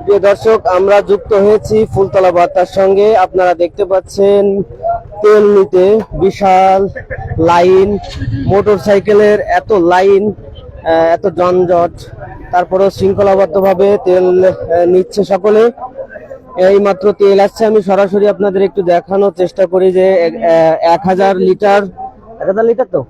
প্রিয় দর্শক, আমরা যুক্ত হয়েছি ফুলতলা বার্তার সঙ্গে। আপনারা দেখতে পাচ্ছেন তেল নিতে বিশাল লাইন, মোটর সাইকেলের এত লাইন, এত যানজট, তারপরেও শৃঙ্খলাবদ্ধভাবে তেল নিচ্ছে সকলে। এই মাত্র তেল আসছে। আমি সরাসরি আপনাদের একটু দেখানোর চেষ্টা করি যে 1000 লিটার, 1000 লিটার তো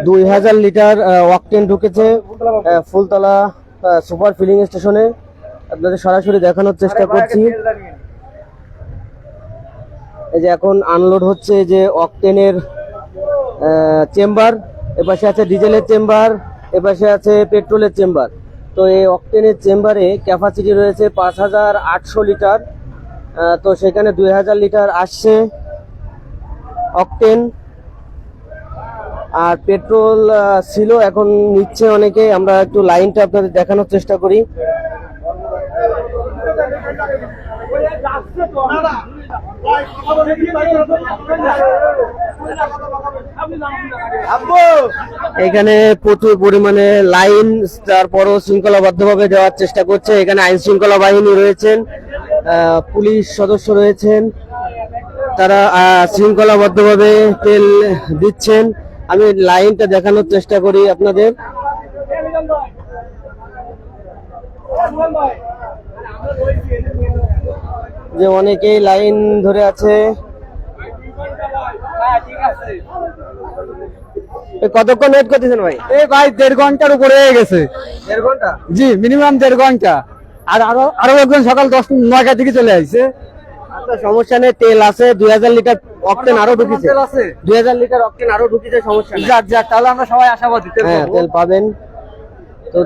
2000 লিটার অকটেন ঢুকেছে ফুলতলা সুপার ফিলিং স্টেশনে। আপনাদের সরাসরি দেখানোর চেষ্টা করছি। এই যে এখন আনলোড হচ্ছে, যে অকটেনের চেম্বার, এপাশে আছে ডিজেলের চেম্বার, এপাশে আছে পেট্রোলের চেম্বার। তো এই অকটেনের চেম্বারে ক্যাপাসিটি রয়েছে 5800 লিটার। তো সেখানে 2000 লিটার আসছে অকটেন, আর পেট্রোল ছিল, এখন নিচ্ছে অনেকে। আমরা একটু লাইনটা আপনাদের দেখানোর চেষ্টা করি। এখানে প্রচুর পরিমাণে লাইন, তারপরও শৃঙ্খলাবদ্ধভাবে দেওয়ার চেষ্টা করছে। এখানে আইন শৃঙ্খলা বাহিনী রয়েছেন, পুলিশ সদস্য রয়েছেন, তারা শৃঙ্খলাবদ্ধভাবে তেল দিচ্ছেন। আমি লাইনটা দেখানোর চেষ্টা করি আপনাদের। যে অনেকেই লাইন ধরে আছে। কতক্ষণ ওয়েট করতেছেন ভাই? এই ভাই 1.5 ঘন্টার উপরে হয়ে গেছে। 1.5 ঘন্টা? জি, মিনিমাম 1.5 ঘন্টা। আর আরো একজন সকাল 9টা থেকে চলে আসছে। আচ্ছা, সমস্যা নেই, তেল আছে। 2000 লিটার অকটেন আরো ঢুকিছে। 2000 লিটার অকটেন আরো ঢুকিছে, সমস্যা নেই। যাক যাক, তাহলে আমরা সবাই আশাবাদী হ্যাঁ, তেল পাবেন। তো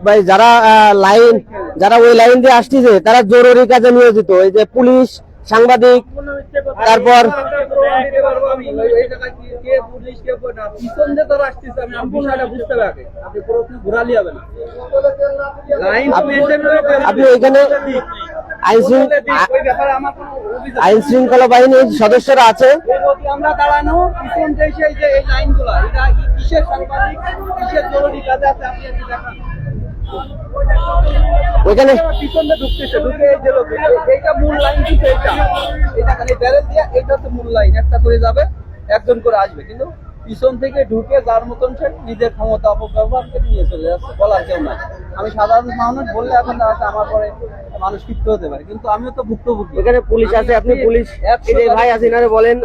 ভাই, যারা ওই লাইন দিয়ে আসতেছে তারা জরুরি কাজে নিয়োজিত। এই যে পুলিশ, সাংবাদিক, তারপর আপনি ওইখানে আইন শৃঙ্খলা বাহিনীর সদস্যরা আছে। আমরা দাঁড়ানো পিছন দেশে যে এই লাইনগুলো, এটা কিসের সাংবাদিক, কিসের জরুরি কাজে আছে আপনি একটু দেখান। ওইখানে পিছনে ঢুকতেছে, ঢুকে এই যে লোক, এইটা মূল লাইন, কিন্তু এটা খালি ব্যারেল দিয়ে, এটা তো মূল লাইন, একটা করে যাবে, একজন করে আসবে, কিন্তু পিছন থেকে ঢুকে যার মতন সে নিজের ক্ষমতা অপব্যবহার করে নিয়ে চলে যাচ্ছে, বলার কেউ নাই। আমি সাধারণ মানুষ বললে এখন আমার পরে মানুষ ক্ষিপ্ত হতে পারে, কিন্তু আমিও তো ভুক্তভোগী। এখানে পুলিশ আছে, আপনি পুলিশ ভাই আসিনারে বলেন,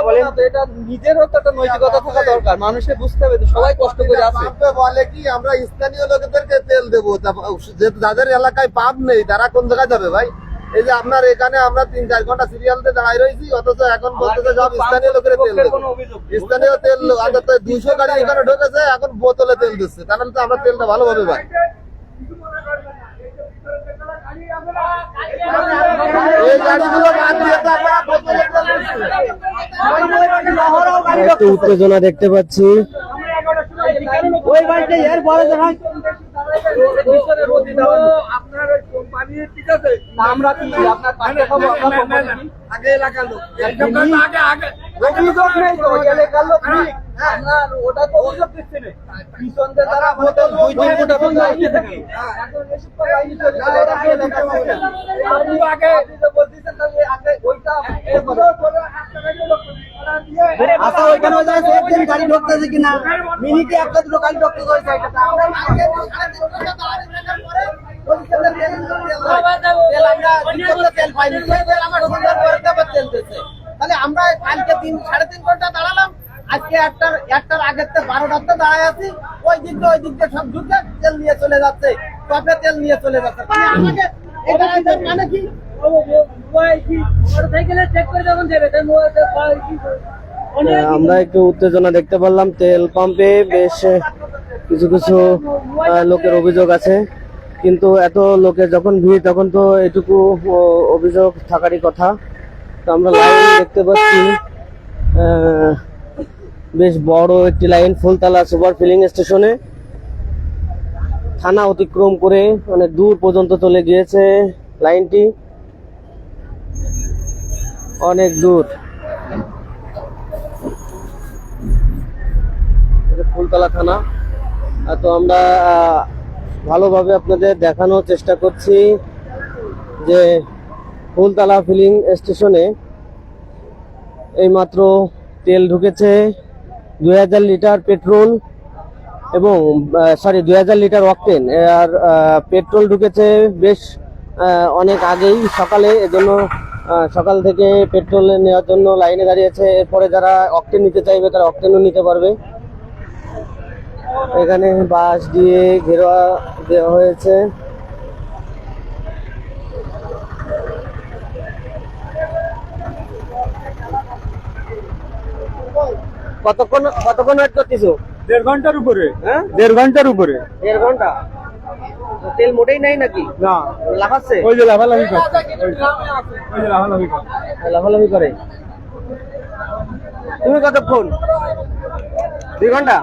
বলেন। এটা নিজেরও তো একটা নৈতিকতা থাকা দরকার, মানুষের বুঝতে হবে সবাই কষ্ট করে আছে। বলে কি আমরা স্থানীয় লোকেদেরকে তেল দেবো, যাদের এলাকায় পাম্প নেই তারা কোন জায়গায় যাবে ভাই? এই যে আপনার এখানে আমরা 3-4 ঘন্টা সিরিয়ালতে দাঁড়াই রয়েছি, অথচ এখন বলতেছে সব স্থানীয় লোকের তেল দেবো। স্থানীয় তেল 200 গাড়ি এখানে ঢুকেছে, এখন বোতলে তেল দিচ্ছে, তাহলে তো আমরা তেলটা ভালোভাবে ভাই। একটু উত্তেজনা দেখতে পাচ্ছি। আমরা আগে এলাকার লোক, অভিযোগ নেই তো এলাকার লোক, ওটা তো অভিযোগ দিচ্ছে না। পিছন দিয়ে তারা বোতল 2-3 ফুট এখন যাইতে থাকে। এখন এসব তো লাইন চলে যায়, ওরা আগে এলাকার লোক। আপনি আগে বলতেছেন তাহলে আগে ওইটা আচ্ছা, ওইখানে যায় গাড়ি ঢুকতেছে কিনা, মিনিটে 1-2 গাড়ি ঢুকতে হয়েছে। তাহলে আমরা কালকে 3-3.5 ঘন্টা দাঁড়ালাম, আজকে একটার আগের 12টাতে দাঁড়ায় আছি। ওই দিকটা সব ঢুকে তেল নিয়ে চলে যাচ্ছে, টপে তেল নিয়ে চলে যাচ্ছে। আমাকে এটা মানে কি আমরা একটু উত্তেজনা দেখতে পারলাম। তেল পাম্পে বেশ কিছু কিছু লোকের অভিযোগ আছে, কিন্তু এত লোকের যখন ভিড় তখন তো এটুকু অভিযোগ থাকারই কথা। তো আমরা লাইন দেখতে পাচ্ছি, বেশ বড় একটি লাইন ফুলতলা সুপার ফিলিং স্টেশনে। থানা অতিক্রম করে অনেক দূর পর্যন্ত চলে গিয়েছে লাইনটি, অনেক দূর। ফুলতলা থানা। তো আমরা ভালোভাবে আপনাদের দেখানোর চেষ্টা করছি যে ফুলতলা ফিলিং স্টেশনে এইমাত্র তেল ঢুকেছে 2000 লিটার পেট্রোল এবং 2000 লিটার অকটেন। আর পেট্রোল ঢুকেছে বেশ অনেক আগেই সকালে, এজন্য সকাল থেকে পেট্রোল নেওয়ার জন্য লাইনে দাঁড়িয়েছে। এরপরে যারা অকটেন নিতে চাইবে তারা অকটেনও নিতে পারবে। এখানে বাঁশ দিয়ে ঘেরা দেওয়া হয়েছে। কতক্ষণ ওয়েট করতেছো? 1.5 ঘন্টার উপরে। হ্যাঁ, 1.5 ঘন্টার উপরে। 1.5 ঘন্টা। তো তেল মোটেই নাই নাকি? না, লাফাচ্ছে? ওই যে লাফালাফি করছে, ওই যে লাফালাফি করছে। লাফালাফি করে। তুমি কতক্ষণ? 2 ঘন্টা।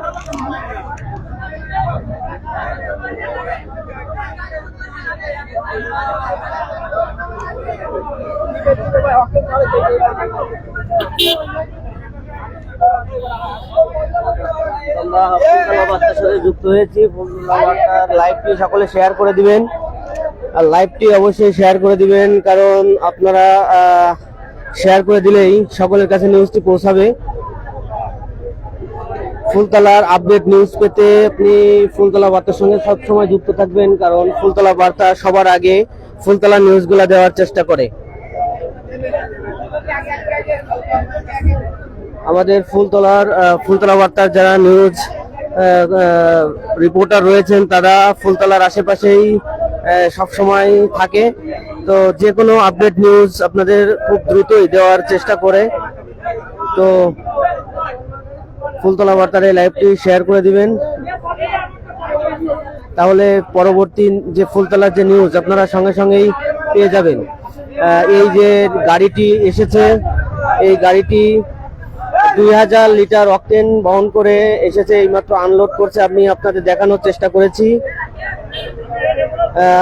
আমরা ফুলতলা বার্তার সাথে যুক্ত হয়েছি। ফুলতলা বার্তার লাইভটি সকলে শেয়ার করে দিবেন, আর লাইভটি অবশ্যই শেয়ার করে দিবেন, কারণ আপনারা শেয়ার করে দিলেই সকলের কাছে নিউজটি পৌঁছাবে। ফুলতলার আপডেট নিউজ পেতে আপনি ফুলতলা বার্তার সঙ্গে সবসময় যুক্ত থাকবেন, কারণ ফুলতলা বার্তা সবার আগে ফুলতলা নিউজগুলো দেওয়ার চেষ্টা করে। আমাদের ফুলতলা বার্তার যারা নিউজ রিপোর্টার রয়েছেন তারা ফুলতলার আশেপাশেই সবসময় থাকে, তো যে কোনো আপডেট নিউজ আপনাদের খুব দ্রুতই দেওয়ার চেষ্টা করে। তো ফুলতলা বার্তার এই লাইভটি শেয়ার করে দিবেন, তাহলে পরবর্তী যে ফুলতলার যে নিউজ আপনারা সঙ্গে সঙ্গেই পেয়ে যাবেন। এই যে গাড়িটি এসেছে, এই গাড়িটি 2000 লিটার অকটেন বহন করে এসেছে, এইমাত্র আনলোড করছে। আমি আপনাদের দেখানোর চেষ্টা করেছি।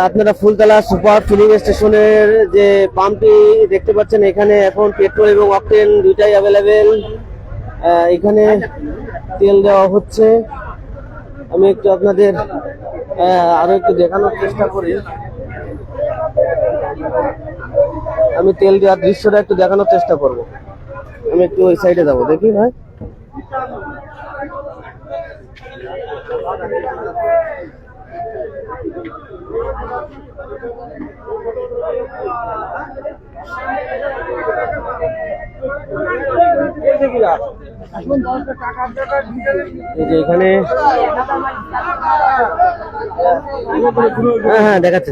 আপনারা ফুলতলা সুপার ফিলিং স্টেশনের যে পাম্পটি দেখতে পাচ্ছেন, এখানে এখন পেট্রোল এবং অকটেন দুইটাই অ্যাভেলেবেল। এখানে তেল দেওয়া হচ্ছে। আমি একটু আপনাদের আরো একটু দেখানোর চেষ্টা করি। আমি তেল দেওয়ার দৃশ্যটা একটু দেখানোর চেষ্টা করব। আমি একটু ওই সাইডে যাবো, দেখি ভাই। এই যে এখানে, হ্যাঁ দেখাচ্ছে।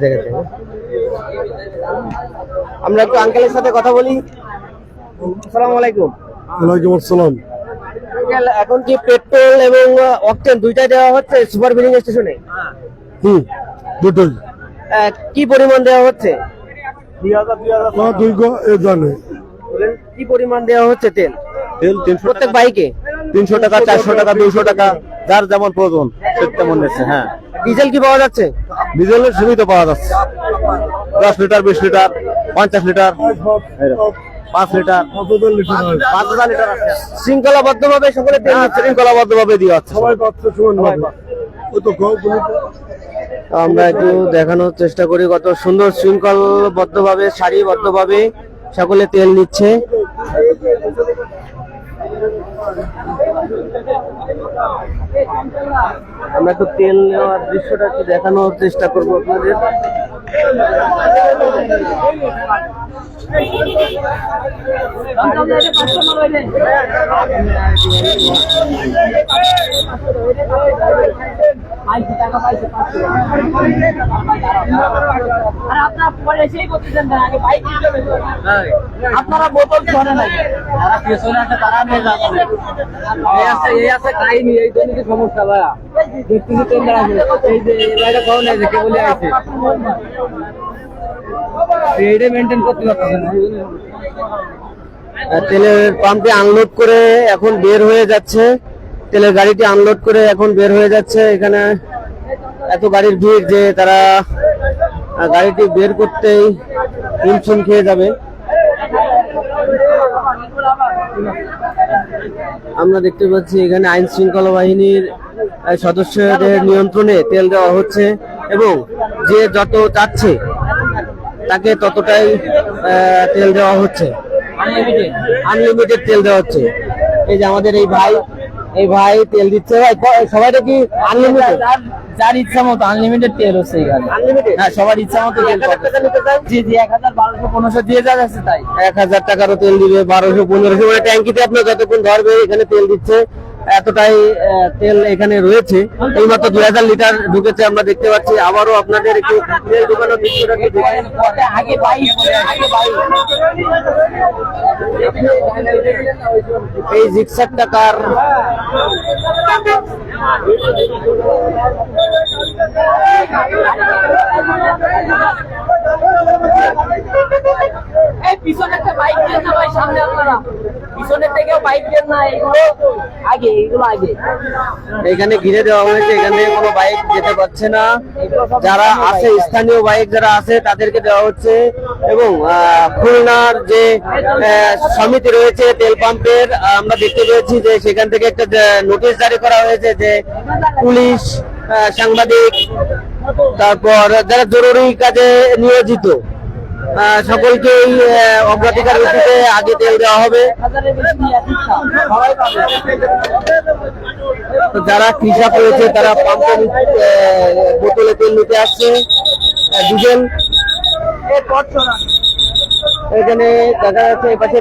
আমরা একটু আঙ্কেলের সাথে কথা বলি। আসসালামু আলাইকুম। ওয়ালাইকুম আসসালাম। আঙ্কেল, এখন কি পেট্রোল এবং অকটেন দুইটাই দেওয়া হচ্ছে সুপার ফিলিং স্টেশনে? দুটোই। কি পরিমাণ দেওয়া হচ্ছে? 2000 জানে। কি পরিমাণ দেওয়া হচ্ছে তেল? প্রত্যেক বাইকে 300 টাকা, 400 টাকা, 200 টাকা, যার যেমন প্রয়োজন তেমন নিচ্ছে। হ্যাঁ, ডিজেল কি পাওয়া যাচ্ছে? ডিজেলের সুবিধা পাওয়া যাচ্ছে। 10 litre, 20 litre, 50 litre, 5 litre, 5000 litre আছে। শৃঙ্খলাবদ্ধভাবে সকলে তেল নিচ্ছে, শৃঙ্খলাবদ্ধভাবে দিয়ে আছে। সবাই পাচ্ছে সমানভাবে। আমরা একটু দেখানোর চেষ্টা করি কত সুন্দর শৃঙ্খলবদ্ধভাবে, সারিবদ্ধভাবে সকলে তেল নিচ্ছে। আমরা একটু তেল নেওয়ার দৃশ্যটা একটু দেখানোর চেষ্টা করবো আপনাদের। আপনারা বোতল ছড়ে নাই, যারা পেছনে আছে তারা নিয়ে যাচ্ছে। এই আছে কাহিনী, এই জন্য কি সমস্যা ভাইয়া দেখতেছি তেল দাঁড়াবে। এই যে এটা কখন আছে কে বলে আছে, এইটা মেনটেন করতে পারতেছে না। তেলের পাম্পটি আনলোড করে এখন বের হয়ে যাচ্ছে, তেলের গাড়িটি আনলোড করে এখন বের হয়ে যাচ্ছে। এখানে এত গাড়ির ভিড় যে তারা গাড়িটি বের করতেই হিমশিম খেয়ে যাবে। আমরা দেখতে পাচ্ছি এখানে আইন শৃঙ্খলা বাহিনীর সদস্যদের নিয়ন্ত্রণে তেল দেওয়া হচ্ছে এবং যে যত চাচ্ছে তাকে ততটাই তেল দেওয়া হচ্ছে, আনলিমিটেড তেল দেওয়া হচ্ছে। এই যে আমাদের এই ভাই তেল দিচ্ছে। ভাই সবাইটা কি আনলিমিটেড? যার ইচ্ছা মতো আনলিমিটেড তেল হচ্ছে এখানে। আনলিমিটেড? হ্যাঁ, সবার ইচ্ছা মতো তেল পাবে। জি জি, 1000, 1200, 1500 দিয়ে যা যাচ্ছে তাই। 1000 টাকারও তেল দিবে, 1200, 1500, মানে ট্যাঙ্কিতে আপনার যতক্ষণ ধরবে এখানে তেল দিচ্ছে, এতটাই তেল এখানে রয়েছে। এইমাত্র 2000 লিটার ঢুকেছে আমরা দেখতে পাচ্ছি। আবারও আপনাদের একটু তেল ঢুকানোর দৃশ্যটা একটু দেখেন। আগে 22, এই জিক্সার টাকার এই পিছনে একটা বাইক দেন না ভাই, সামনে আপনারা পিছনের থেকেও বাইক দেন না, এগুলো আগে। এখানে ঘিরে দেওয়া হয়েছে, এখান থেকে কোনো বাইক যেতে পারছে না। যারা আছে স্থানীয় বাইক যারা আছে তাদেরকে দেওয়া হচ্ছে এবং খুলনার যে সমিতি রয়েছে তেল পাম্পের, আমরা দেখতে পেয়েছি যে সেখান থেকে একটা নোটিশ জারি করা হয়েছে যে পুলিশ, সাংবাদিক, তারপর যারা জরুরি কাজে নিয়োজিত সকলকেই অগ্রাধিকার ভিত্তিতে আগে তেল দেওয়া হবে। তো যারা কৃষক রয়েছে তারা পাম্পে বোতলে তেল নিতে আসছে, ডিজেল। এখানে দেখা যাচ্ছে এই পাশে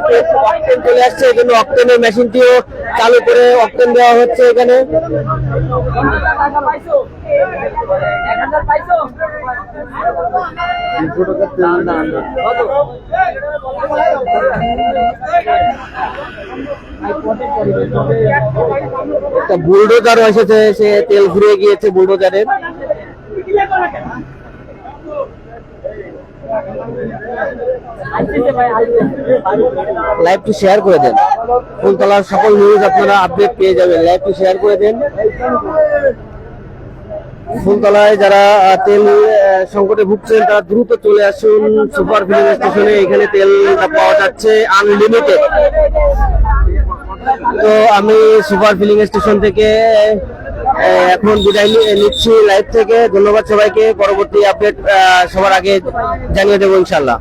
অক্টেন চলে আসছে, এই জন্য অক্টেনের মেশিনটিও চালু করে অক্টেন দেওয়া হচ্ছে এখানে। একটা বুলডোজার এসেছে, সে তেল ঘুরে গিয়েছে বুলডোজারের। লাইভটি শেয়ার করে দেন, ফুলতলার সকল নিউজ আপনারা আপডেট পেয়ে যাবেন। লাইভটি শেয়ার করে দেন। ফুলতলায় যারা তেল সংকটে ভুগছেন তারা দ্রুত চলে আসুন সুপার ফিলিং স্টেশনে। এখানে তেল পাওয়া যাচ্ছে আনলিমিটেড। তো আমি সুপার ফিলিং স্টেশন থেকে এখন বিদায় নিচ্ছি লাইভ থেকে। ধন্যবাদ সবাইকে। পরবর্তী আপডেট সবার আগে জানিয়ে দেবো ইনশাল্লাহ।